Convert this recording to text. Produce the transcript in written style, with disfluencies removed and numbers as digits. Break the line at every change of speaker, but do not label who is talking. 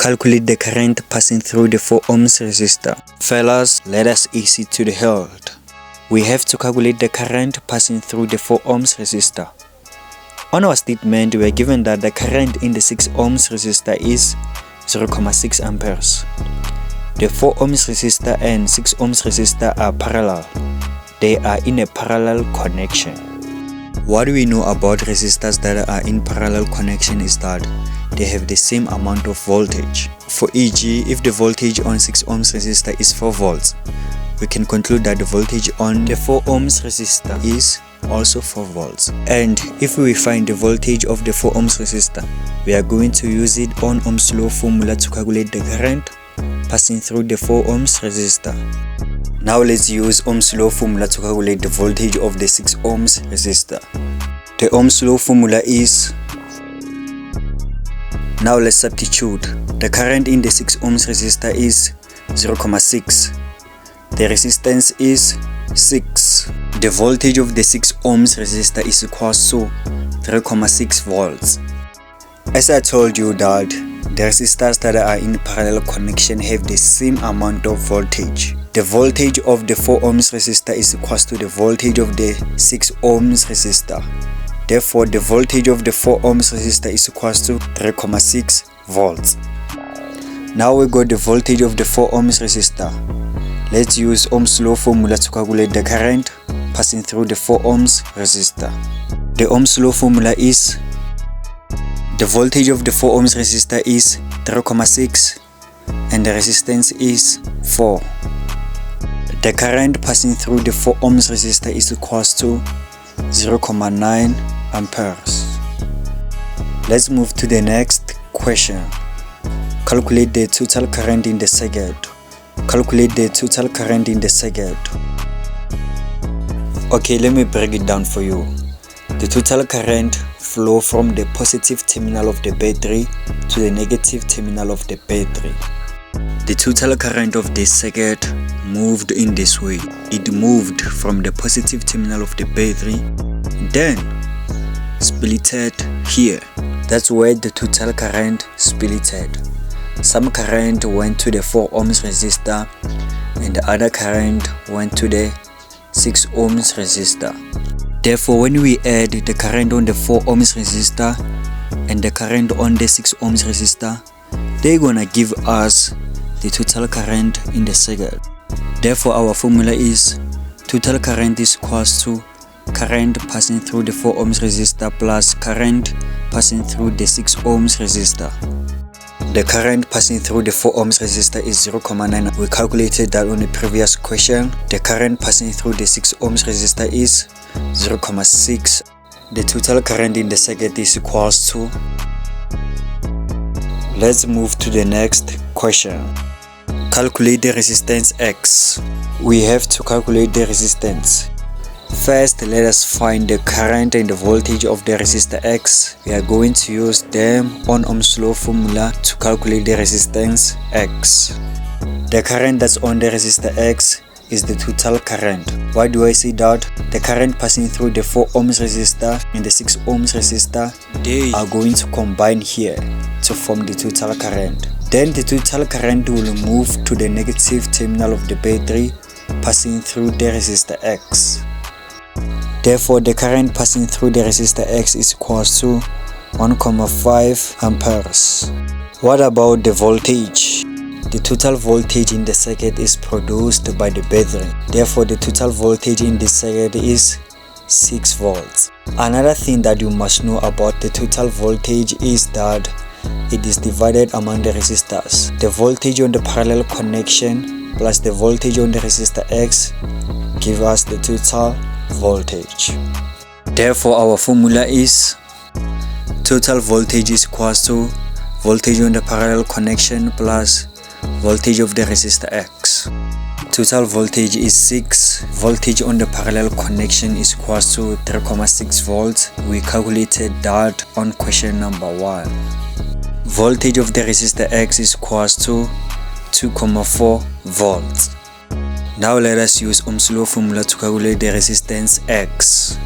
Calculate the current passing through the 4 ohms resistor. Fellas, let us easy to the hilt. We have to calculate the current passing through the 4 ohms resistor. On our statement, we are given that the current in the 6 ohms resistor is 0.6 amperes. The 4 ohms resistor and 6 ohms resistor are parallel. They are in a parallel connection. What we know about resistors that are in parallel connection is that they have the same amount of voltage. For e.g., if the voltage on 6 ohms resistor is 4 volts, we can conclude that the voltage on the 4 ohms resistor is also 4 volts. And if we find the voltage of the 4 ohms resistor, we are going to use it on Ohm's law formula to calculate the current passing through the 4 ohms resistor. Now let's use Ohm's law formula to calculate the voltage of the 6 ohms resistor. The Ohm's law formula is, now let's substitute. The current in the 6 ohms resistor is 0.6. The resistance is 6. The voltage of the 6 ohms resistor is equals to 3.6 volts. As I told you that the resistors that are in parallel connection have the same amount of voltage. The voltage of the 4 ohms resistor is equals to the voltage of the 6 ohms resistor. Therefore, the voltage of the 4 ohms resistor is equals to 3.6 volts. Now we got the voltage of the 4 ohms resistor. Let's use Ohm's law formula to calculate the current passing through the 4 ohms resistor. The Ohm's law formula is, the voltage of the 4 ohms resistor is 3.6 and the resistance is 4. The current passing through the 4 ohms resistor is equals to 0.9 amperes. Let's move to the next question. Calculate the total current in the circuit. Calculate the total current in the circuit. Okay, let me break it down for you. The total current flow from the positive terminal of the battery to the negative terminal of the battery. The total current of this circuit moved in this way. It moved from the positive terminal of the battery, then splitted here. That's where the total current splitted. Some current went to the 4 ohms resistor and the other current went to the 6 ohms resistor. Therefore, when we add the current on the 4 ohms resistor and the current on the 6 ohms resistor, they're gonna give us the total current in the circuit. Therefore, our formula is total current is equals to current passing through the 4 ohms resistor plus current passing through the 6 ohms resistor. The current passing through the 4 ohms resistor is 0.9. We calculated that on the previous question. The current passing through the 6 ohms resistor is 0.6. The total current in the circuit is equals to. Let's move to the next question. Calculate the resistance X. We have to calculate the resistance. First, let us find the current and the voltage of the resistor X. We are going to use them on Ohm's law formula to calculate the resistance X. The current that's on the resistor X is the total current. Why do I say that? The current passing through the 4 ohms resistor and the 6 ohms resistor, they are going to combine here to form the total current. Then the total current will move to the negative terminal of the battery passing through the resistor X. Therefore, the current passing through the resistor X is equals to 1.5 amperes. What about the voltage? The total voltage in the circuit is produced by the battery. Therefore, the total voltage in the circuit is 6 volts. Another thing that you must know about the total voltage is that it is divided among the resistors. The voltage on the parallel connection plus the voltage on the resistor X give us the total voltage. Therefore, our formula is total voltage is equals to voltage on the parallel connection plus voltage of the resistor X. Total voltage is 6. Voltage on the parallel connection is equals to 3.6 volts. We calculated that on question number 1. Voltage of the resistor X is equals to 2.4 volts. Now let us use Ohm's law formula to calculate the resistance X.